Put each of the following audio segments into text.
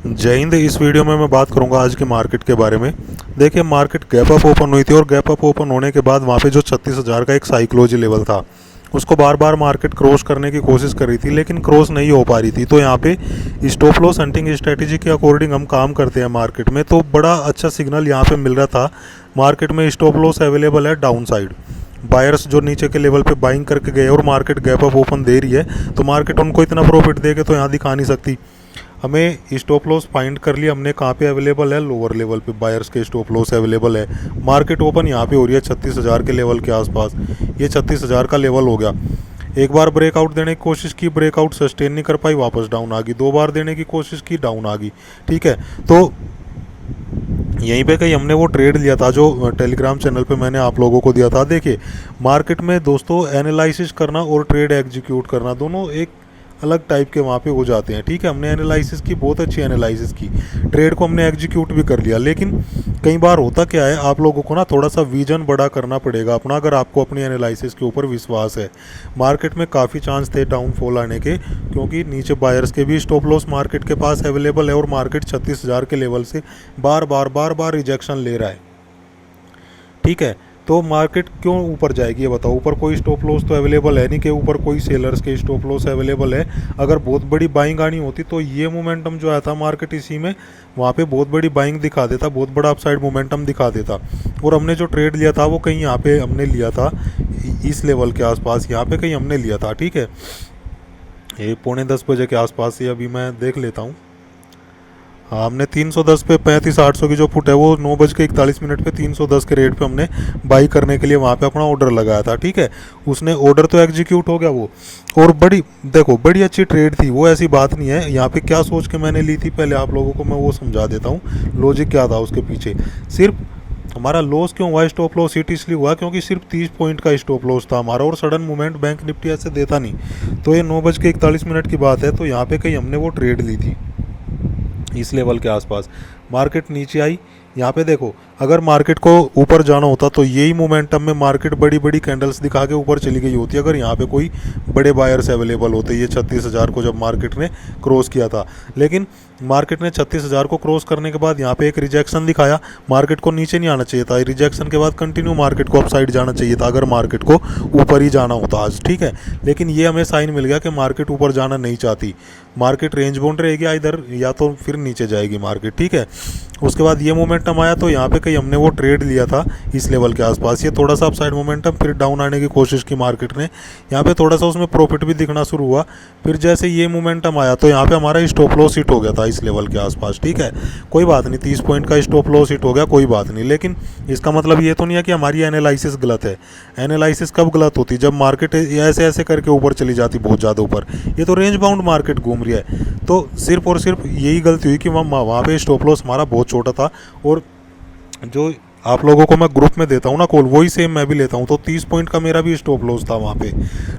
जय हिंद। इस वीडियो में मैं बात करूंगा आज के मार्केट के बारे में। देखिए, मार्केट गैप अप ओपन हुई थी और गैप अप ओपन होने के बाद वहाँ पे जो 36,000 का एक साइकोलॉजी लेवल था, उसको बार बार मार्केट क्रॉस करने की कोशिश कर रही थी, लेकिन क्रॉस नहीं हो पा रही थी। तो यहाँ पे स्टॉप लॉस हंटिंग स्ट्रेटेजी के अकॉर्डिंग हम काम करते हैं मार्केट में, तो बड़ा अच्छा सिग्नल यहाँ पे मिल रहा था। मार्केट में स्टॉप लॉस अवेलेबल है डाउन साइड। बायर्स जो नीचे के लेवल पे बाइंग करके गए और मार्केट गैप अप ओपन दे रही है, तो मार्केट उनको इतना प्रॉफिट दे के तो यहाँ दिखा नहीं सकती। हमें स्टॉप लॉस फाइंड कर लिया हमने, कहाँ पे अवेलेबल है, लोअर लेवल पे बायर्स के स्टॉप लॉस अवेलेबल है। मार्केट ओपन यहाँ पे हो रही है 36,000 के लेवल के आसपास। ये 36,000 का लेवल हो गया। एक बार ब्रेकआउट देने की कोशिश की, ब्रेकआउट सस्टेन नहीं कर पाई, वापस डाउन आ गई। दो बार देने की कोशिश की, डाउन आ गई। ठीक है, तो यहीं पे कहीं हमने वो ट्रेड लिया था जो टेलीग्राम चैनल पे मैंने आप लोगों को दिया था। देखिए, मार्केट में दोस्तों एनालिसिस करना और ट्रेड एग्जीक्यूट करना दोनों एक अलग टाइप के वहाँ पे हो जाते हैं। ठीक है, हमने एनालिसिस की, बहुत अच्छी एनालिसिस की, ट्रेड को हमने एग्जीक्यूट भी कर लिया। लेकिन कई बार होता क्या है, आप लोगों को ना थोड़ा सा विजन बड़ा करना पड़ेगा अपना, अगर आपको अपनी एनालिसिस के ऊपर विश्वास है। मार्केट में काफ़ी चांस थे डाउनफॉल आने के, क्योंकि नीचे बायर्स के भी स्टॉप लॉस मार्केट के पास अवेलेबल है और मार्केट 36,000 के लेवल से बार बार रिजेक्शन ले रहा है। ठीक है, तो मार्केट क्यों ऊपर जाएगी ये बताओ। ऊपर कोई स्टॉप लॉस तो अवेलेबल है नहीं कि ऊपर कोई सेलर्स के स्टॉप लॉस अवेलेबल है। अगर बहुत बड़ी बाइंग आनी होती तो ये मोमेंटम जो आया था मार्केट इसी में, वहाँ पे बहुत बड़ी बाइंग दिखा देता, बहुत बड़ा अपसाइड मोमेंटम दिखा देता। और हमने जो ट्रेड लिया था वो कहीं यहाँ पे हमने लिया था, इस लेवल के आसपास यहाँ पे कहीं हमने लिया था। ठीक है, ये 9:45 के आसपास ही अभी मैं देख लेता हूँ। हाँ, हमने 310 पे 35,800 की जो पुट है वो 9:41 पे 310 के रेट पे हमने बाई करने के लिए वहाँ पे अपना ऑर्डर लगाया था। ठीक है, उसने ऑर्डर तो एग्जीक्यूट हो गया वो, और बड़ी देखो बड़ी अच्छी ट्रेड थी वो, ऐसी बात नहीं है। यहाँ पे क्या सोच के मैंने ली थी पहले आप लोगों को मैं वो समझा देता हूँ, लॉजिक क्या था उसके पीछे। सिर्फ हमारा लॉस क्यों हुआ, स्टॉप लॉस हिट इसलिए हुआ क्योंकि सिर्फ 30 पॉइंट का स्टॉप लॉस था हमारा, और सडन मूवमेंट बैंक निफ्टी ऐसे देता नहीं। तो ये 9:41 की बात है, तो यहाँ पे कहीं हमने वो ट्रेड ली थी इस लेवल के आसपास। मार्केट नीचे आई, यहाँ पे देखो, अगर मार्केट को ऊपर जाना होता तो यही मोमेंटम में मार्केट बड़ी बड़ी कैंडल्स दिखा के ऊपर चली गई होती, अगर यहाँ पे कोई बड़े बायर्स अवेलेबल होते ये 36,000 को जब मार्केट ने क्रॉस किया था। लेकिन मार्केट ने 36,000 को क्रॉस करने के बाद यहाँ पे एक रिजेक्शन दिखाया, मार्केट को नीचे नहीं आना चाहिए था। रिजेक्शन के बाद कंटिन्यू मार्केट को अपसाइड जाना चाहिए था, अगर मार्केट को ऊपर ही जाना होता आज। ठीक है, लेकिन ये हमें साइन मिल गया कि मार्केट ऊपर जाना नहीं चाहती, मार्केट रेंज बाउंड रहेगी इधर, या तो फिर नीचे जाएगी मार्केट। ठीक है, उसके बाद ये मोमेंटम आया तो यहाँ पे कहीं हमने वो ट्रेड लिया था इस लेवल के आसपास। ये थोड़ा सा अपसाइड मोमेंटम, फिर डाउन आने की कोशिश की मार्केट ने, यहाँ पे थोड़ा सा उसमें प्रॉफिट भी दिखना शुरू हुआ। फिर जैसे ये मोमेंटम आया तो यहाँ पे हमारा स्टॉप लॉस हिट हो गया था इस लेवल के आसपास। ठीक है, कोई बात नहीं, 30 पॉइंट का स्टॉप लॉस हिट हो गया, कोई बात नहीं। लेकिन इसका मतलब ये तो नहीं है कि हमारी एनालिसिस गलत है। एनालिसिस कब गलत होती, जब मार्केट ऐसे ऐसे करके ऊपर चली जाती, बहुत ज़्यादा ऊपर। ये तो रेंज बाउंड मार्केट घूम रही है, तो सिर्फ और सिर्फ यही गलती हुई कि वहाँ पे स्टॉप लॉस हमारा बहुत छोटा था। और जो आप लोगों को मैं ग्रुप में देता हूँ ना कॉल, वही सेम मैं भी लेता हूँ, तो 30 पॉइंट का मेरा भी स्टॉप लॉस था वहाँ पे।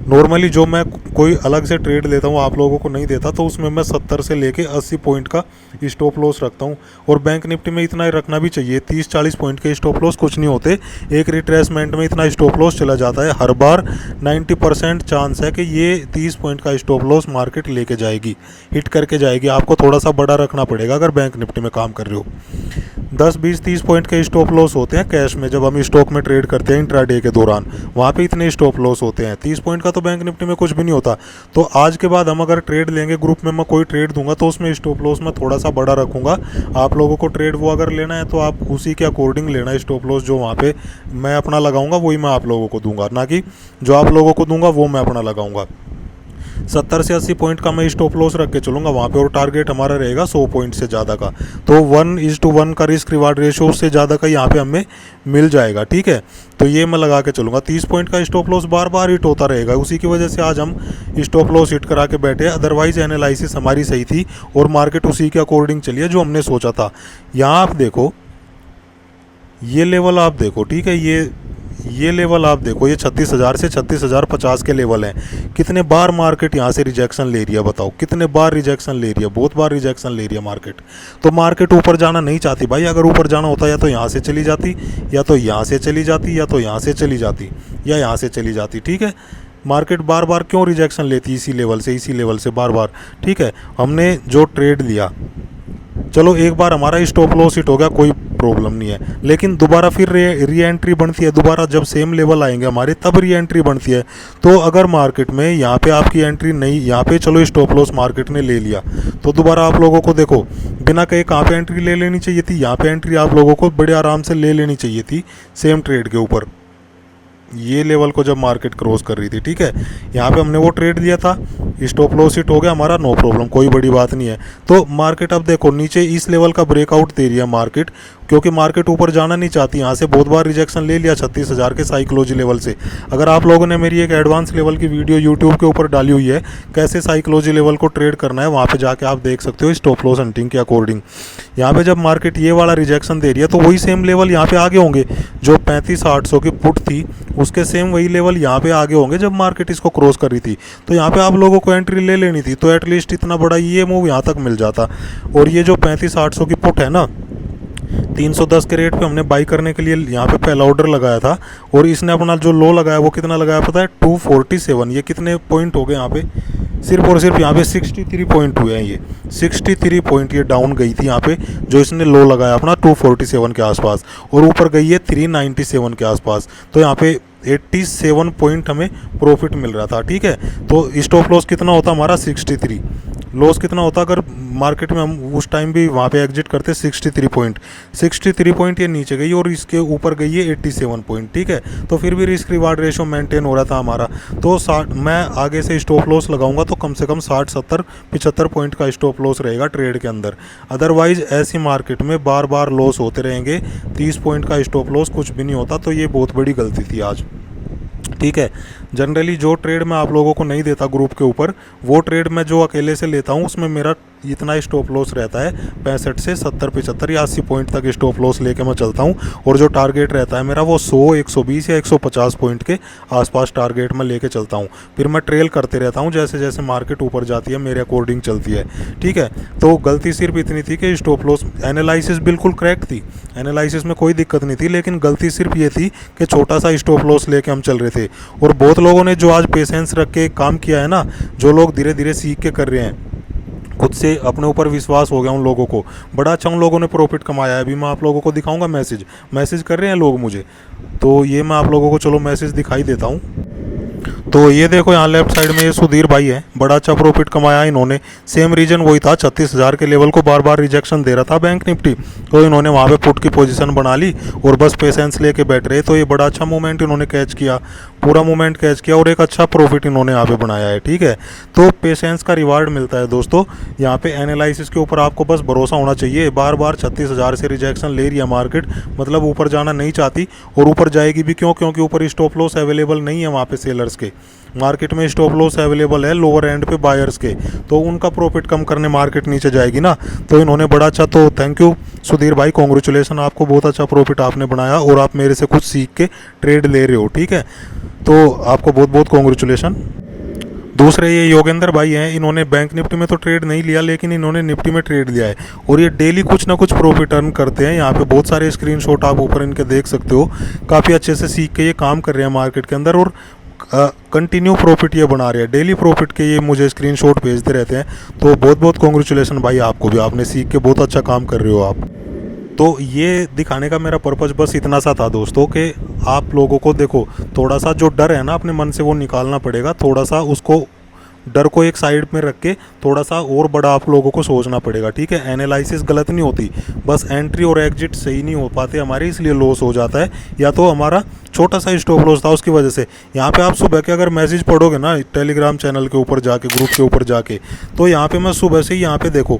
नॉर्मली जो मैं कोई अलग से ट्रेड लेता हूँ आप लोगों को नहीं देता, तो उसमें मैं 70 से लेके 80 पॉइंट का स्टॉप लॉस रखता हूँ। और बैंक निफ्टी में इतना रखना भी चाहिए, 30-40 पॉइंट के स्टॉप लॉस कुछ नहीं होते। एक रिट्रेसमेंट में इतना स्टॉप लॉस चला जाता है हर बार। 90% चांस है कि ये 30 पॉइंट का स्टॉप लॉस मार्केट लेके जाएगी, हिट करके जाएगी। आपको थोड़ा सा बड़ा रखना पड़ेगा अगर बैंक निफ्टी में काम कर रहे हो। 10-20-30 पॉइंट के स्टॉप लॉस होते हैं कैश में, जब हम स्टॉक में ट्रेड करते हैं इंट्राडे के दौरान, वहाँ पे इतने स्टॉप लॉस होते हैं। 30 पॉइंट का तो बैंक निफ्टी में कुछ भी नहीं होता। तो आज के बाद हम अगर ट्रेड लेंगे, ग्रुप में मैं कोई ट्रेड दूंगा तो उसमें स्टॉप लॉस मैं थोड़ा सा बड़ा रखूंगा। आप लोगों को ट्रेड वो अगर लेना है तो आप उसी के अकॉर्डिंग लेना। स्टॉप लॉस जो वहाँ पे मैं अपना लगाऊंगा वही मैं आप लोगों को दूंगा, ना कि जो आप लोगों को दूंगा वो मैं अपना लगाऊंगा। 70 से 80 पॉइंट का मैं स्टॉप लॉस रख के चलूँगा वहाँ पे, और टारगेट हमारा रहेगा 100 पॉइंट से ज़्यादा का। तो 1:1 का रिस्क रिवार्ड रेशो उससे ज़्यादा का यहाँ पे हमें मिल जाएगा। ठीक है, तो ये मैं लगा के चलूँगा। 30 पॉइंट का स्टॉप लॉस बार बार हिट होता रहेगा, उसी की वजह से आज हम स्टॉप लॉस हिट करा के बैठे। अदरवाइज एनालिसिस हमारी सही थी और मार्केट उसी के अकॉर्डिंग चली है जो हमने सोचा था। यहाँ आप देखो, ये लेवल आप देखो। ठीक है, ये लेवल आप देखो, ये 36,000 से 36,050 के लेवल हैं। कितने बार मार्केट यहाँ से रिजेक्शन ले रही है बताओ, कितने बार रिजेक्शन ले रही है, बहुत बार रिजेक्शन ले रही है मार्केट। तो मार्केट ऊपर जाना नहीं चाहती भाई, अगर ऊपर जाना होता या तो यहाँ से चली जाती, या तो यहाँ से चली जाती, या तो यहाँ से चली जाती, या यहाँ से चली जाती। ठीक है, मार्केट बार बार क्यों रिजेक्शन लेती इसी लेवल से बार बार। ठीक है, हमने जो ट्रेड लिया चलो एक बार हमारा स्टॉप लॉस हिट हो गया, कोई प्रॉब्लम नहीं है, लेकिन दोबारा फिर री एंट्री बनती है, दोबारा जब सेम लेवल आएंगे हमारे तब री एंट्री बनती है। तो अगर मार्केट में यहाँ पे आपकी एंट्री नहीं, यहाँ पे चलो स्टॉप लॉस मार्केट ने ले लिया, तो दोबारा आप लोगों को देखो बिना कहे कहाँ पे एंट्री ले लेनी चाहिए थी, यहाँ पे एंट्री आप लोगों को बड़े आराम से ले लेनी चाहिए थी सेम ट्रेड के ऊपर, ये लेवल को जब मार्केट क्रॉस कर रही थी। ठीक है, यहाँ पे हमने वो ट्रेड दिया था, स्टॉप लॉस हिट हो गया हमारा, नो प्रॉब्लम, कोई बड़ी बात नहीं है। तो मार्केट अब देखो नीचे इस लेवल का ब्रेकआउट दे रही है मार्केट, क्योंकि मार्केट ऊपर जाना नहीं चाहती, यहाँ से बहुत बार रिजेक्शन ले लिया 36,000 के साइकोलॉजी लेवल से। अगर आप लोगों ने मेरी एक एडवांस लेवल की वीडियो यूट्यूब के ऊपर डाली हुई है, कैसे साइकोलॉजी लेवल को ट्रेड करना है, वहाँ पे जाके आप देख सकते हो स्टॉप लॉस हंटिंग के अकॉर्डिंग। यहाँ पे जब मार्केट ये वाला रिजेक्शन दे रही है, तो वही सेम लेवल यहाँ पे आगे होंगे, जो 35,800 की पुट थी उसके सेम वही लेवल यहाँ पे आगे होंगे जब मार्केट इसको क्रॉस कर रही थी। तो यहाँ पे आप लोगों को एंट्री ले लेनी थी, तो एटलीस्ट इतना बड़ा ये मूव यहाँ तक मिल जाता। और ये जो 35,800 की पुट है ना, 310 के रेट पे हमने बाई करने के लिए यहाँ पे पहला ऑर्डर लगाया था, और इसने अपना जो लो लगाया वो कितना लगाया पता है, 247। ये कितने पॉइंट हो गए यहाँ पे, सिर्फ और सिर्फ यहाँ पे 63 पॉइंट हुए हैं, ये 63 पॉइंट ये डाउन गई थी यहाँ पे, जो इसने लो लगाया अपना 247 के आसपास, और ऊपर गई है 397 के आसपास। तो यहाँ पे 87 पॉइंट हमें प्रॉफिट मिल रहा था। ठीक है, तो स्टॉप लॉस कितना होता हमारा 63, लॉस कितना होता अगर मार्केट में हम उस टाइम भी वहाँ पे एग्जिट करते, 63 पॉइंट ये नीचे गई, और इसके ऊपर गई है 87 पॉइंट। ठीक है, तो फिर भी रिस्क रिवार्ड रेशो मेंटेन हो रहा था हमारा। तो 60, मैं आगे से स्टॉप लॉस लगाऊंगा तो कम से कम 60, 70, 75 पॉइंट का स्टॉप लॉस रहेगा ट्रेड के अंदर। अदरवाइज ऐसी मार्केट में बार बार लॉस होते रहेंगे, 30 पॉइंट का स्टॉप लॉस कुछ भी नहीं होता। तो ये बहुत बड़ी गलती थी आज। ठीक है, जनरली जो ट्रेड मैं आप लोगों को नहीं देता ग्रुप के ऊपर, वो ट्रेड मैं जो अकेले से लेता हूँ उसमें मेरा इतना स्टॉप लॉस रहता है 65 से 70, 75 या 80 पॉइंट तक स्टॉप लॉस लेके मैं चलता हूँ। और जो टारगेट रहता है मेरा वो 100, 120 या 150 पॉइंट के आसपास टारगेट मैं लेके चलता हूँ। फिर मैं ट्रेल करते रहता हूँ, जैसे जैसे मार्केट ऊपर जाती है मेरे अकॉर्डिंग चलती है। ठीक है, तो गलती सिर्फ इतनी थी कि स्टॉप लॉस एनालिसिस बिल्कुल करेक्ट थी, एनालिसिस में कोई दिक्कत नहीं थी, लेकिन गलती सिर्फ ये थी कि छोटा सा स्टॉप लॉस लेके हम चल रहे थे। और बहुत लोगों ने जो आज पेशेंस रख के काम किया है ना, जो लोग धीरे धीरे सीख के कर रहे हैं, खुद से अपने ऊपर विश्वास हो गया उन लोगों को, बड़ा अच्छा उन लोगों ने प्रॉफिट कमाया है। अभी मैं आप लोगों को दिखाऊंगा, मैसेज कर रहे हैं लोग मुझे, तो ये मैं आप लोगों को चलो मैसेज दिखाई देता हूँ। तो ये देखो यहाँ लेफ्ट साइड में ये सुधीर भाई है, बड़ा अच्छा प्रॉफिट कमाया इन्होंने। सेम रीजन वही था, 36,000 के लेवल को बार बार रिजेक्शन दे रहा था बैंक निफ्टी, तो इन्होंने वहाँ पे पुट की पोजीशन बना ली और बस पेशेंस लेके बैठ रहे। तो ये बड़ा अच्छा मूवमेंट इन्होंने कैच किया, पूरा मूवमेंट कैच किया, और एक अच्छा प्रॉफिट इन्होंने यहाँ पे बनाया है। ठीक है, तो पेशेंस का रिवार्ड मिलता है दोस्तों। यहाँ पे एनालिसिस के ऊपर आपको बस भरोसा होना चाहिए। बार बार 36,000 से रिजेक्शन ले रही है मार्केट, मतलब ऊपर जाना नहीं चाहती, और ऊपर जाएगी भी क्यों, क्योंकि ऊपर स्टॉप लॉस अवेलेबल नहीं है वहाँ पे सेलर्स के। मार्केट में स्टॉप लॉस अवेलेबल है लोअर एंड पे बायर्स के, तो उनका प्रॉफिट कम करने मार्केट नीचे जाएगी ना। तो इन्होंने बड़ा अच्छा, तो थैंक यू सुधीर भाई, कॉन्ग्रेचुलेसन, आपको बहुत अच्छा प्रॉफिट आपने बनाया और आप मेरे से कुछ सीख के ट्रेड ले रहे हो। ठीक है, तो आपको बहुत बहुत कॉन्ग्रेचुलेसन। दूसरे ये योगेंद्र भाई हैं, इन्होंने बैंक निफ्टी में तो ट्रेड नहीं लिया, लेकिन इन्होंने निफ्टी में ट्रेड लिया है, और ये डेली कुछ ना कुछ प्रॉफिट अर्न करते हैं। यहाँ पे बहुत सारे स्क्रीनशॉट आप ऊपर इनके देख सकते हो, काफ़ी अच्छे से सीख के ये काम कर रहे हैं मार्केट के अंदर, और कंटिन्यू प्रॉफिट ये बना रहे हैं, डेली प्रॉफिट के ये मुझे स्क्रीनशॉट भेजते रहते हैं। तो बहुत बहुत कॉन्ग्रेचुलेसन भाई, आपको भी, आपने सीख के बहुत अच्छा काम कर रहे हो आप। तो ये दिखाने का मेरा पर्पज़ बस इतना सा था दोस्तों, कि आप लोगों को देखो, थोड़ा सा जो डर है ना अपने मन से वो निकालना पड़ेगा, थोड़ा सा उसको डर को एक साइड में रख के थोड़ा सा और बड़ा आप लोगों को सोचना पड़ेगा। ठीक है, एनालिसिस गलत नहीं होती, बस एंट्री और एग्जिट सही नहीं हो पाते हमारे, इसलिए लॉस हो जाता है, या तो हमारा छोटा सा स्टॉप लॉस था उसकी वजह से। यहाँ पे आप सुबह के अगर मैसेज पढ़ोगे ना टेलीग्राम चैनल के ऊपर जाके, ग्रुप के ऊपर जाके, तो यहाँ पे मैं सुबह से ही, यहाँ पे देखो,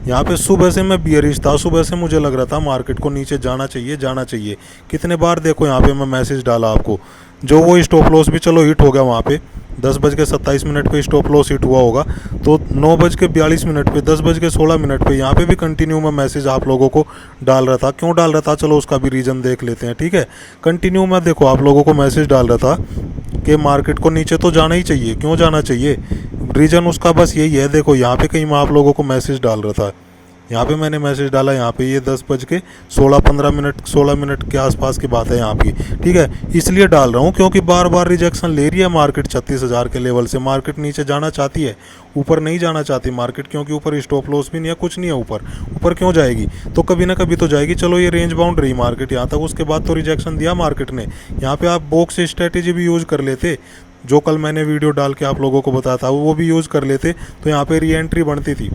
यहाँ पे सुबह से मैं बियरिश था, सुबह से मुझे लग रहा था मार्केट को नीचे जाना चाहिए, जाना चाहिए। कितने बार देखो यहाँ पे मैं मैसेज डाला आपको, जो वो स्टॉप लॉस भी चलो हिट हो गया वहाँ पे, 10:27 पे स्टॉप लॉस हिट हुआ होगा, तो 9:42 पे, 10:16 पे यहाँ पे भी कंटिन्यू मैं मैसेज आप लोगों को डाल रहा था। क्यों डाल रहा था, चलो उसका भी रीज़न देख लेते हैं। ठीक है, कंटिन्यू मैं देखो आप लोगों को मैसेज डाल रहा था कि मार्केट को नीचे तो जाना ही चाहिए। क्यों जाना चाहिए, रीज़न उसका बस यही है। देखो यहाँ पे कहीं मैं आप लोगों को मैसेज डाल रहा था, यहाँ पे मैंने मैसेज डाला, यहाँ पे ये 10:16 16 मिनट के आसपास की बात है यहाँ की, ठीक है। इसलिए डाल रहा हूँ क्योंकि बार बार रिजेक्शन ले रही है मार्केट 36,000 के लेवल से। मार्केट नीचे जाना चाहती है, ऊपर नहीं जाना चाहती मार्केट, क्योंकि ऊपर स्टॉप लॉस भी नहीं है, कुछ नहीं है ऊपर। ऊपर क्यों जाएगी, तो कभी ना कभी तो जाएगी। चलो ये रेंज बाउंड रही मार्केट यहाँ तक, उसके बाद तो रिजेक्शन दिया मार्केट ने। यहाँ पे आप बॉक्स स्ट्रेटेजी भी यूज़ कर लेते, जो कल मैंने वीडियो डाल के आप लोगों को बताया था, वो भी यूज़ कर लेते तो यहाँ पे री एंट्री बनती थी,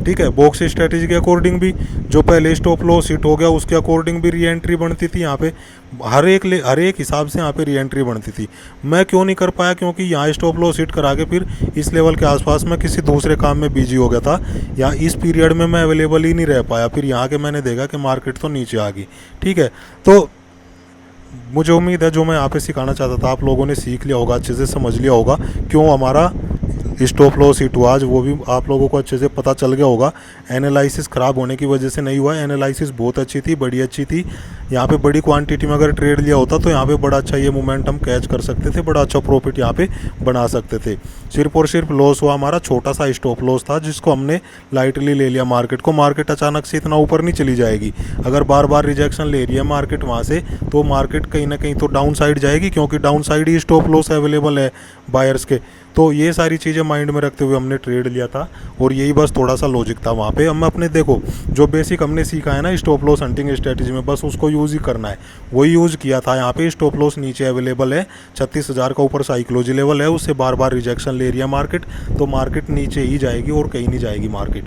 ठीक है। बॉक्स स्ट्रेटेजी के अकॉर्डिंग भी, जो पहले स्टॉप लॉस हिट हो गया उसके अकॉर्डिंग भी री एंट्री बनती थी यहाँ पे। हर एक हिसाब से यहाँ पे री एंट्री बनती थी। मैं क्यों नहीं कर पाया, क्योंकि यहाँ स्टॉप लॉस हिट करा के फिर इस लेवल के आसपास मैं किसी दूसरे काम में बिजी हो गया था, या इस पीरियड में मैं अवेलेबल ही नहीं रह पाया। फिर यहाँ के मैंने देखा कि मार्केट तो नीचे आ गई, ठीक है। तो मुझे उम्मीद है जो मैं यहाँ पे सिखाना चाहता था आप लोगों ने सीख लिया होगा, अच्छे से समझ लिया होगा क्यों हमारा स्टॉप लॉस हिट हुआ आज, वो भी आप लोगों को अच्छे से पता चल गया होगा। एनालिसिस ख़राब होने की वजह से नहीं हुआ, एनालिसिस बहुत अच्छी थी, बड़ी अच्छी थी। यहाँ पे बड़ी क्वांटिटी में अगर ट्रेड लिया होता तो यहाँ पे बड़ा अच्छा ये मोमेंटम कैच कर सकते थे, बड़ा अच्छा प्रॉफिट यहाँ पे बना सकते थे। सिर्फ और सिर्फ लॉस हुआ हमारा छोटा सा स्टॉप लॉस था, जिसको हमने लाइटली ले लिया मार्केट को। मार्केट अचानक से इतना ऊपर नहीं चली जाएगी, अगर बार बार रिजेक्शन ले रही है मार्केट वहाँ से, तो मार्केट कहीं ना कहीं तो डाउन साइड जाएगी, क्योंकि डाउन साइड ही स्टॉप लॉस अवेलेबल है बायर्स के। तो ये सारी चीज़ें माइंड में रखते हुए हमने ट्रेड लिया था, और यही बस थोड़ा सा लॉजिक था वहाँ पे। हम अपने देखो जो बेसिक हमने सीखा है ना स्टॉप लॉस हंटिंग स्ट्रेटजी में, बस उसको यूज़ ही करना है, वही यूज़ किया था। यहाँ पे स्टॉप लॉस नीचे अवेलेबल है, 36,000 का ऊपर साइकोलॉजी लेवल है, उससे बार बार रिजेक्शन ले रही है मार्केट, तो मार्केट नीचे ही जाएगी और कहीं नहीं जाएगी मार्केट,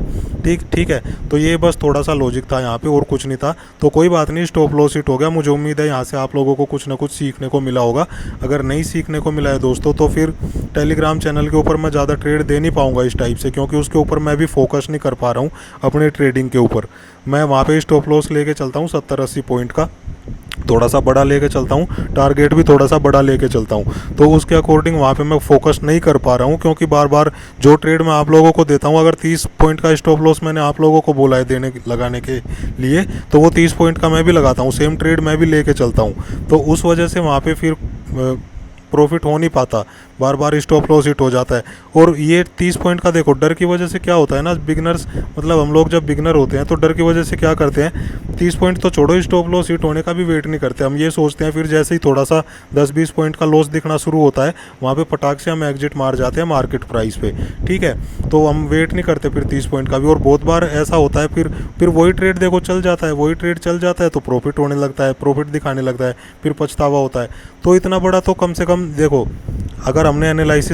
ठीक है। तो ये बस थोड़ा सा लॉजिक था यहाँ पे, और कुछ नहीं था। तो कोई बात नहीं, स्टॉप लॉस हिट हो गया। मुझे उम्मीद है यहाँ से आप लोगों को कुछ ना कुछ सीखने को मिला होगा। अगर नहीं सीखने को मिला है दोस्तों, तो फिर टेलीग्राम चैनल के ऊपर मैं ज़्यादा ट्रेड दे नहीं पाऊंगा इस टाइप से, क्योंकि उसके ऊपर मैं भी फोकस नहीं कर पा रहा हूँ अपने ट्रेडिंग के ऊपर। मैं वहाँ पे स्टॉप लॉस लेके चलता हूँ 70-80 पॉइंट का, थोड़ा सा बड़ा लेके चलता हूँ, टारगेट भी थोड़ा सा बड़ा लेके चलता हूँ। तो उसके अकॉर्डिंग वहाँ पे मैं फोकस नहीं कर पा रहा हूँ, क्योंकि बार बार जो ट्रेड मैं आप लोगों को देता हूँ, अगर 30 पॉइंट का स्टॉप लॉस मैंने आप लोगों को बोला है लगाने के लिए, तो वो 30 पॉइंट का मैं भी लगाता हूँ, सेम ट्रेड मैं भी लेके चलता हूँ। तो उस वजह से वहाँ पे फिर प्रॉफिट हो नहीं पाता, बार बार स्टॉप लॉस हिट हो जाता है। और ये 30 पॉइंट का देखो, डर की वजह से क्या होता है ना, बिगनर्स मतलब हम लोग जब बिगनर होते हैं तो डर की वजह से क्या करते हैं, 30 पॉइंट तो छोड़ो, स्टॉप लॉस हिट होने का भी वेट नहीं करते। हम ये सोचते हैं, फिर जैसे ही थोड़ा सा 10-20 पॉइंट का लॉस दिखना शुरू होता है, वहाँ पे पटाख से हम एग्जिट मार जाते हैं मार्केट प्राइस पे, ठीक है। तो हम वेट नहीं करते फिर 30 पॉइंट का भी, और बहुत बार ऐसा होता है फिर वही ट्रेड देखो चल जाता है, वही ट्रेड चल जाता है तो प्रॉफिट होने लगता है, प्रॉफिट दिखाने लगता है, फिर पछतावा होता है। तो इतना बड़ा तो कम से कम देखो, अगर हमने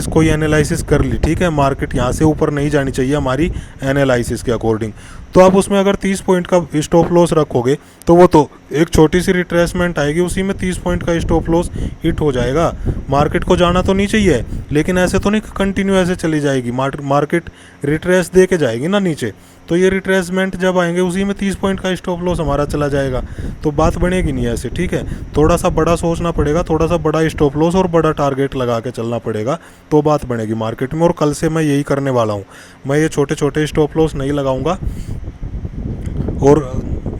कोई एनालिसिस कर ली, ठीक है, मार्केट यहाँ से ऊपर नहीं जानी चाहिए हमारी एनालिसिस के अकॉर्डिंग, तो आप उसमें अगर 30 पॉइंट का स्टॉप लॉस रखोगे तो वो तो एक छोटी सी रिट्रेसमेंट आएगी, उसी में 30 पॉइंट का स्टॉप लॉस हिट हो जाएगा। मार्केट को जाना तो नीचे ही है, लेकिन ऐसे तो नहीं कंटिन्यू ऐसे चली जाएगी, मार्केट रिट्रेस दे के जाएगी ना नीचे। तो ये रिट्रेसमेंट जब आएंगे उसी में 30 पॉइंट का स्टॉप लॉस हमारा चला जाएगा, तो बात बनेगी नहीं ऐसे, ठीक है। थोड़ा सा बड़ा सोचना पड़ेगा, थोड़ा सा बड़ा स्टॉप लॉस और बड़ा टारगेट लगा के चलना पड़ेगा, तो बात बनेगी मार्केट में। और कल से मैं यही करने वाला हूँ, मैं ये छोटे छोटे स्टॉप लॉस नहीं लगाऊंगा। और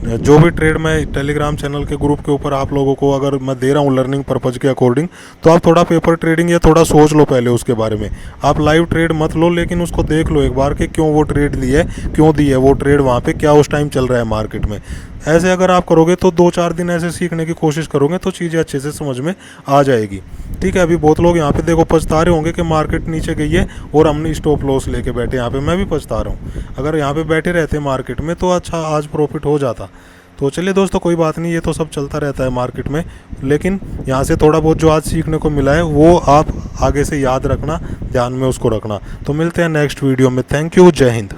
जो भी ट्रेड मैं टेलीग्राम चैनल के ग्रुप के ऊपर आप लोगों को अगर मैं दे रहा हूँ लर्निंग पर्पज़ के अकॉर्डिंग, तो आप थोड़ा पेपर ट्रेडिंग या थोड़ा सोच लो पहले उसके बारे में। आप लाइव ट्रेड मत लो, लेकिन उसको देख लो एक बार कि क्यों वो ट्रेड ली है, क्यों दी है वो ट्रेड, वहाँ पे क्या उस टाइम चल रहा है मार्केट में। ऐसे अगर आप करोगे तो 2-4 दिन ऐसे सीखने की कोशिश करोगे तो चीज़ें अच्छे से समझ में आ जाएगी, ठीक है। अभी बहुत लोग यहाँ पे देखो पछता रहे होंगे कि मार्केट नीचे गई है और हमने स्टॉप लॉस लेके बैठे, यहाँ पे मैं भी पछता रहा हूँ। अगर यहाँ पे बैठे रहते मार्केट में तो अच्छा आज प्रॉफिट हो जाता। तो चलिए दोस्तों, कोई बात नहीं, ये तो सब चलता रहता है मार्केट में, लेकिन यहाँ से थोड़ा बहुत जो आज सीखने को मिला है वो आप आगे से याद रखना, ध्यान में उसको रखना। तो मिलते हैं नेक्स्ट वीडियो में। थैंक यू, जय हिंद।